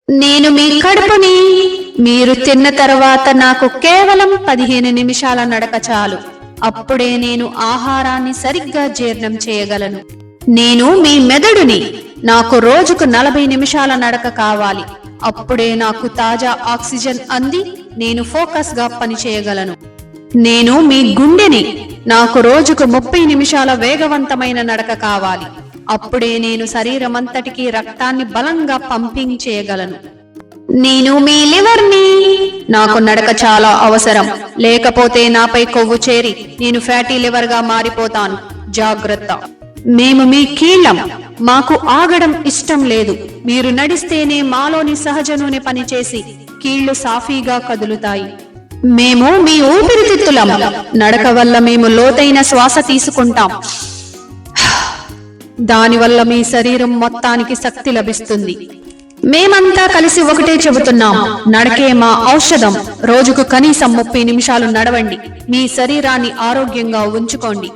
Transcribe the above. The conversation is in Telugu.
నేను మీ కడుపుని. మీరు తిన్న తర్వాత నాకు కేవలం 15 నిమిషాల నడక చాలు. అప్పుడే నేను ఆహారాన్ని సరిగ్గా జీర్ణం చేయగలను. నేను మీ మెదడుని. నాకు రోజుకు 40 నిమిషాల నడక కావాలి. అప్పుడే నాకు తాజా ఆక్సిజన్ అంది నేను ఫోకస్ గా పనిచేయగలను. నేను మీ గుండెని. నాకు రోజుకు 30 నిమిషాల వేగవంతమైన నడక కావాలి. అప్పుడే నేను శరీరమంతటికి రక్తాన్ని బలంగా పంపింగ్ చేయగలను. నేను మీ లివర్ని. నాకు నడక చాలా అవసరం. లేకపోతే నాపై కొవ్వు చేరి నేను ఫ్యాటీ లివర్ గా మారిపోతాను. జాగ్రత్త. మేము మీ కీళ్ళం. మాకు ఆగడం ఇష్టం లేదు. మీరు నడిస్తేనే మాలోని సహజ నూనె పనిచేసి కీళ్లు సాఫీగా కదులుతాయి. మేము మీ ఊపిరితిత్తులం. నడక వల్ల మేము లోతైన శ్వాస తీసుకుంటాం. దానివల్ల మీ శరీరం మొత్తానికి శక్తి లభిస్తుంది. మేమంతా కలిసి ఒకటే చెబుతున్నాం, నడకే మా ఔషధం. రోజుకు కనీసం 30 నిమిషాలు నడవండి. మీ శరీరాన్ని ఆరోగ్యంగా ఉంచుకోండి.